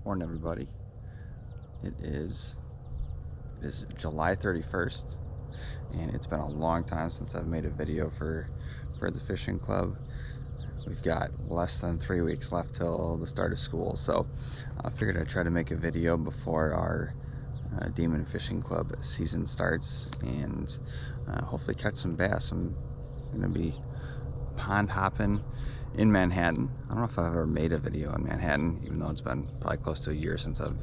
Morning, everybody. It is July 31st, and it's been a long time since I've made a video for the fishing club. We've got less than 3 weeks left till the start of school, so I figured I'd try to make a video before our Demon Fishing Club season starts and hopefully catch some bass. I'm gonna be pond hopping in Manhattan. I don't know if I've ever made a video in Manhattan, even though it's been probably close to a year since I've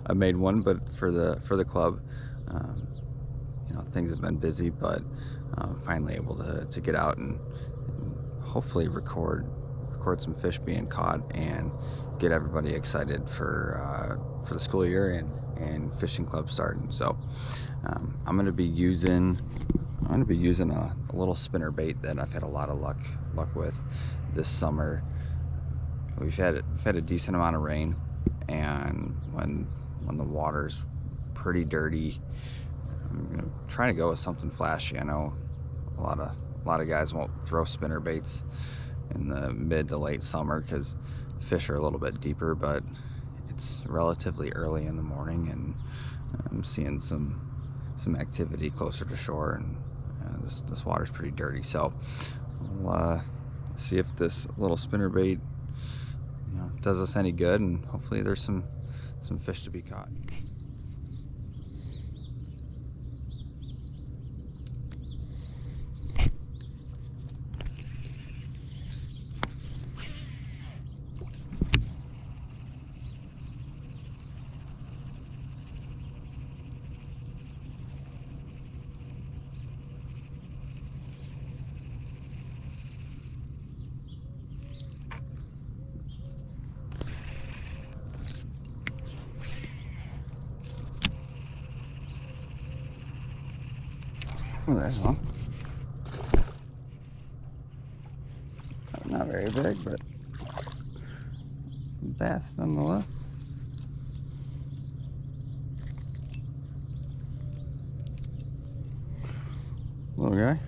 I've made one. But for the club, things have been busy, but finally able to get out and hopefully record some fish being caught and get everybody excited for the school year and fishing club starting. So I'm going to be using a little spinner bait that I've had a lot of luck with this summer. We've had a decent amount of rain, and when the water's pretty dirty, I'm gonna try to go with something flashy. I know a lot of guys won't throw spinner baits in the mid to late summer because fish are a little bit deeper, but it's relatively early in the morning, and I'm seeing some activity closer to shore, and this water's pretty dirty. So we'll see if this little spinner bait does us any good, and hopefully there's some fish to be caught. Oh, there's one. Not very big, but bass nonetheless. Little guy.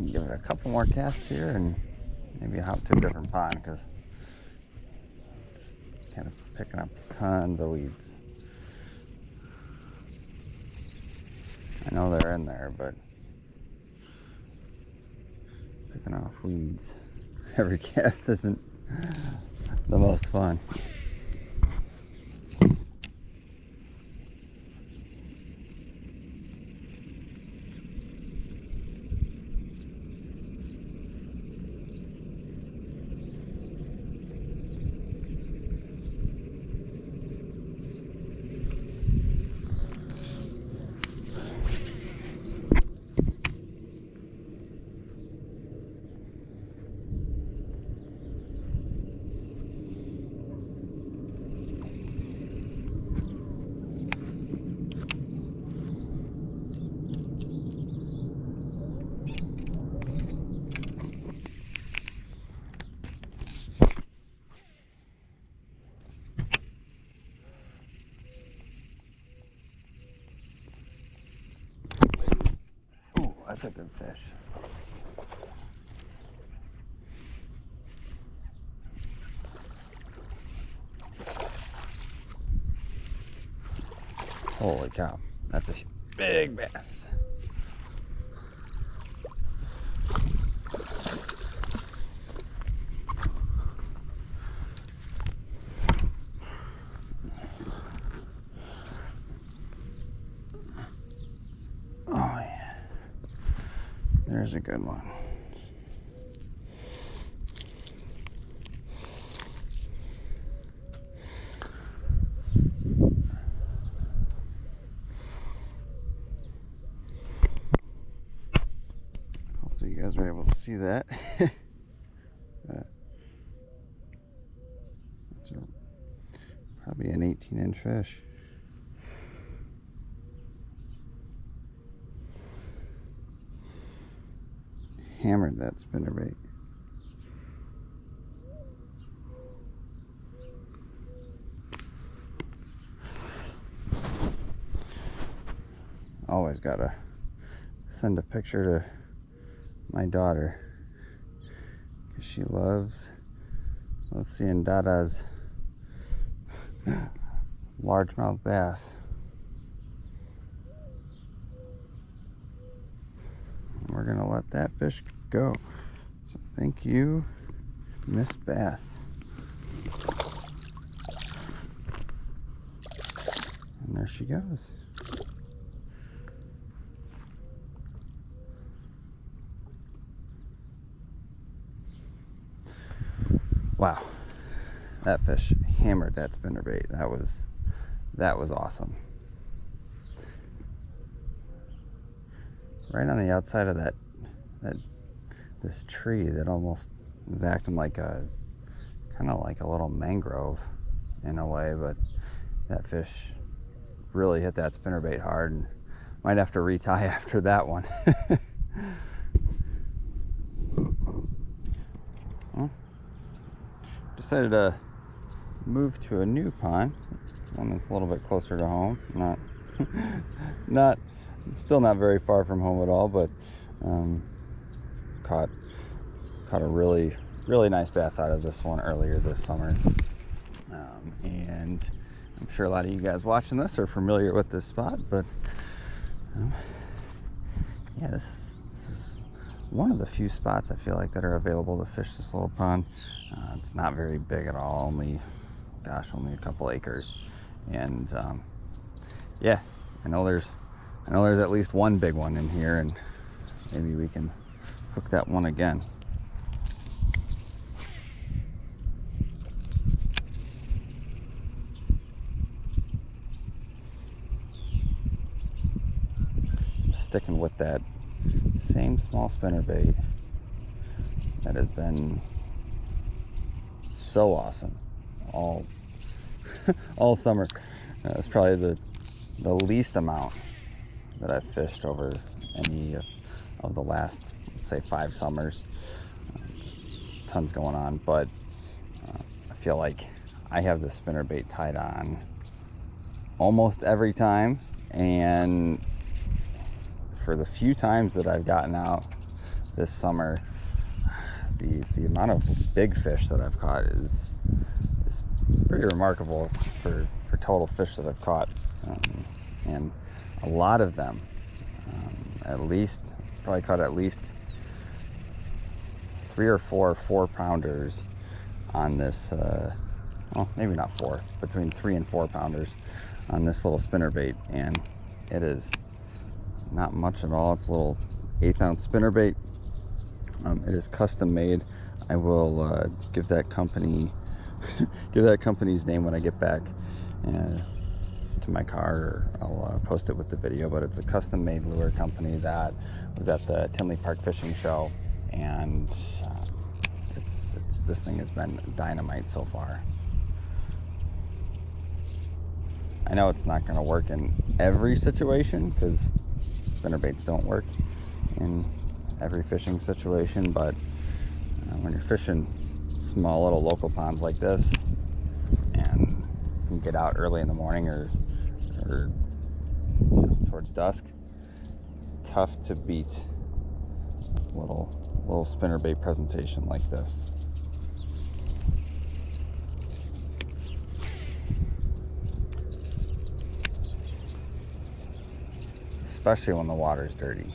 Give it a couple more casts here and maybe hop to a different pond, because just kind of picking up tons of weeds. I know they're in there, but picking off weeds every cast isn't the most fun. was a good fish. Holy cow, that's a big bass. Oh yeah, there's a good one. Hopefully you guys were able to see that. Probably an 18-inch fish. Hammered that spinnerbait. Always gotta send a picture to my daughter, because she loves seeing Dada's largemouth bass. We're gonna let that fish go. So thank you, Miss Bass. And there she goes. Wow, that fish hammered that spinnerbait. That was awesome. Right on the outside of this tree that almost is acting like kind of like a little mangrove in a way, but that fish really hit that spinnerbait hard, and might have to retie after that one. Well, decided to move to a new pond, one that's a little bit closer to home. Still not very far from home at all, but caught a really nice bass out of this one earlier this summer. And I'm sure a lot of you guys watching this are familiar with this spot, but yeah, this is one of the few spots I feel like that are available to fish this little pond. It's not very big at all, only a couple acres, and yeah, I know there's at least one big one in here, and maybe we can hook that one again. I'm sticking with that same small spinnerbait that has been so awesome all summer. It's probably the least amount that I've fished over any of the last, let's say, 5 summers. Just tons going on, but I feel like I have the spinnerbait tied on almost every time, and for the few times that I've gotten out this summer, the amount of big fish that I've caught is pretty remarkable for total fish that I've caught, and a lot of them, probably caught at least 3 or 4 4-pounders on this, well, maybe not 4, between 3 and 4 pounders on this little spinnerbait, and it is not much at all. It's a little 1/8-ounce spinnerbait. It is custom made. I will give that company's name when I get back to my car, or I'll post it with the video. But it's a custom made lure company that was at the Tinley Park Fishing Show, and this thing has been dynamite so far. I know it's not going to work in every situation, because spinnerbaits don't work in every fishing situation, but when you're fishing small little local ponds like this, and you can get out early in the morning or towards dusk, it's tough to beat little spinnerbait presentation like this. Especially when the water's dirty.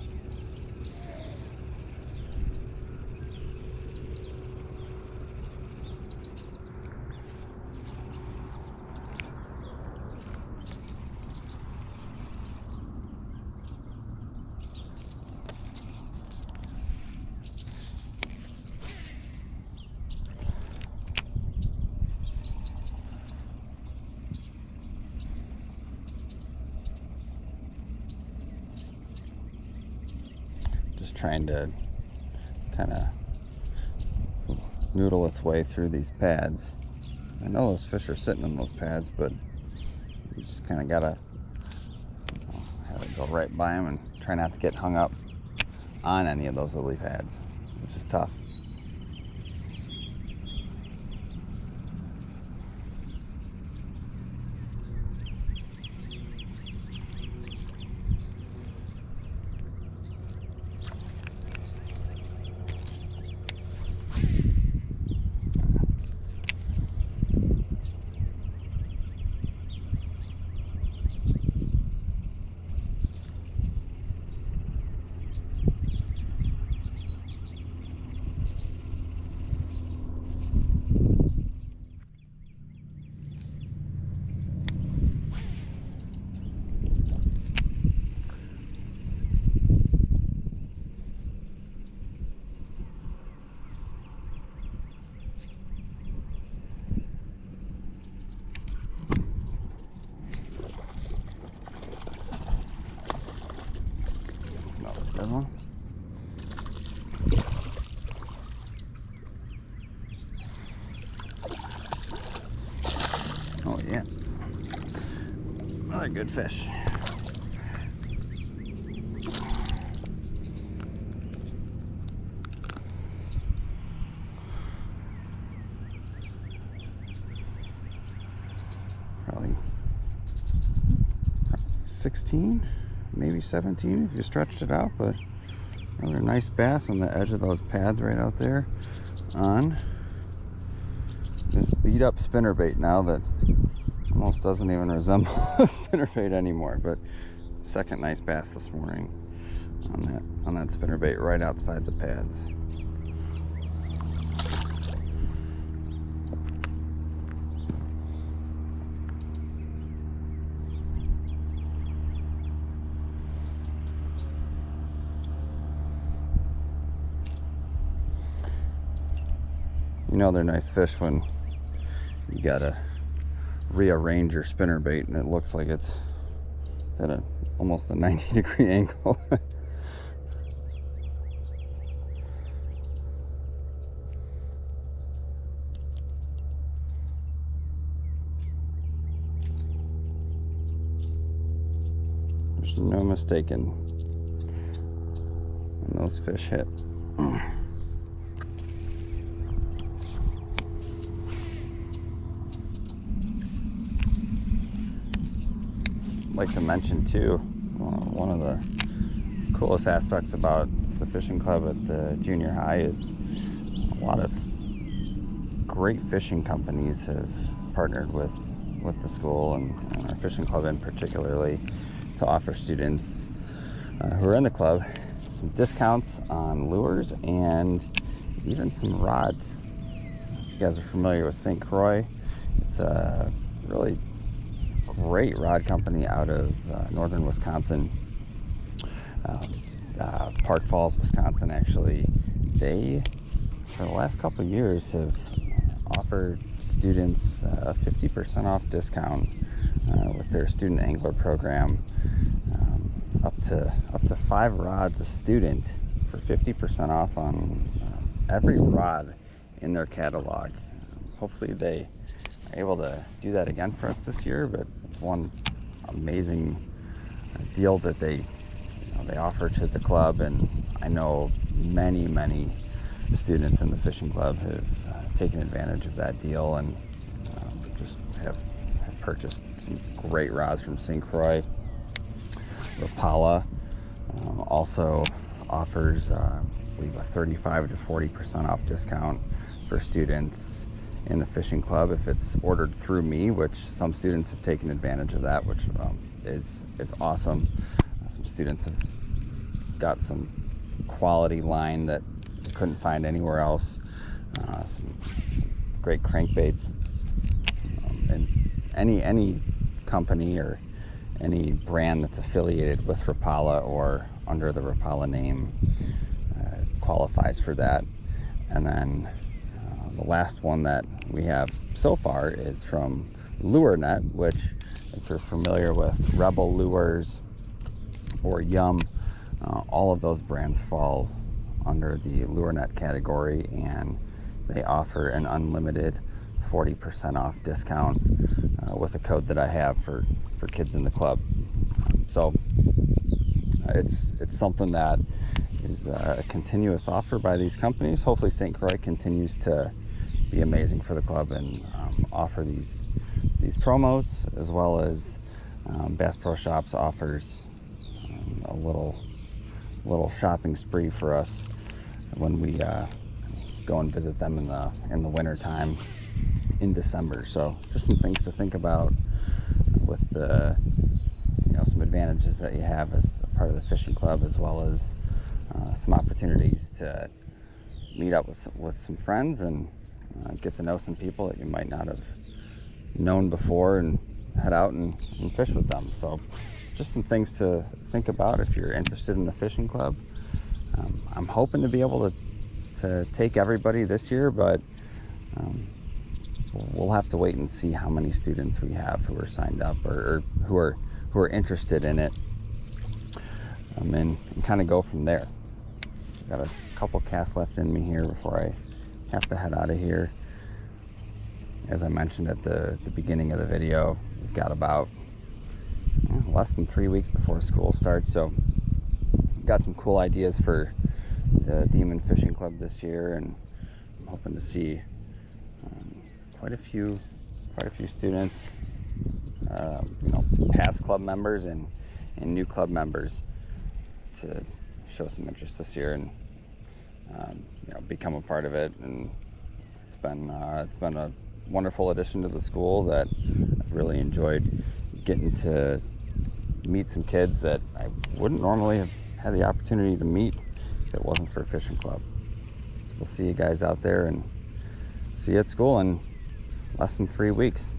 Just trying to kind of noodle its way through these pads. I know those fish are sitting in those pads, but you just kind of gotta have it go right by them and try not to get hung up on any of those lily pads, which is tough. Good one. Oh yeah, another good fish. Probably 16. Maybe 17 if you stretched it out, but another nice bass on the edge of those pads right out there on this beat up spinnerbait now that almost doesn't even resemble a spinnerbait anymore. But second nice bass this morning on that spinnerbait right outside the pads. You know they're nice fish when you gotta rearrange your spinnerbait and it looks like it's at almost a 90-degree angle. There's no mistaking when those fish hit. Like to mention too, one of the coolest aspects about the fishing club at the junior high is a lot of great fishing companies have partnered with the school and our fishing club in particularly to offer students who are in the club some discounts on lures and even some rods. If you guys are familiar with St. Croix, it's a really great rod company out of northern Wisconsin, Park Falls, Wisconsin. Actually, they for the last couple of years have offered students a 50% off discount with their student angler program, up to 5 rods a student for 50% off on every rod in their catalog. Hopefully they are able to do that again for us this year, but it's one amazing deal that they offer to the club, and I know many students in the fishing club have taken advantage of that deal and just have purchased some great rods from St. Croix. Rapala also offers believe a 35 to 40% off discount for students in the fishing club if it's ordered through me, which some students have taken advantage of that, which is awesome. Some students have got some quality line that you couldn't find anywhere else. Some great crankbaits, and any company or any brand that's affiliated with Rapala or under the Rapala name qualifies for that. And then the last one that we have so far is from LureNet, which, if you're familiar with Rebel Lures or Yum, all of those brands fall under the LureNet category, and they offer an unlimited 40% off discount with a code that I have for kids in the club. So it's something that is a continuous offer by these companies. Hopefully St. Croix continues to be amazing for the club and offer these promos, as well as Bass Pro Shops offers a little shopping spree for us when we go and visit them in the winter time in December. So just some things to think about with the some advantages that you have as a part of the fishing club, as well as some opportunities to meet up with some friends and get to know some people that you might not have known before, and head out and fish with them. So just some things to think about if you're interested in the fishing club. I'm hoping to be able to take everybody this year, but we'll have to wait and see how many students we have who are signed up or who are interested in it, and kind of go from there. Got a couple casts left in me here before I have to head out of here. As I mentioned at the beginning of the video, we've got about less than 3 weeks before school starts, so got some cool ideas for the Demon Fishing Club this year, and I'm hoping to see quite a few students, past club members and new club members, to show some interest this year and become a part of it. And it's been a wonderful addition to the school that I've really enjoyed getting to meet some kids that I wouldn't normally have had the opportunity to meet if it wasn't for a fishing club. So we'll see you guys out there, and see you at school in less than 3 weeks.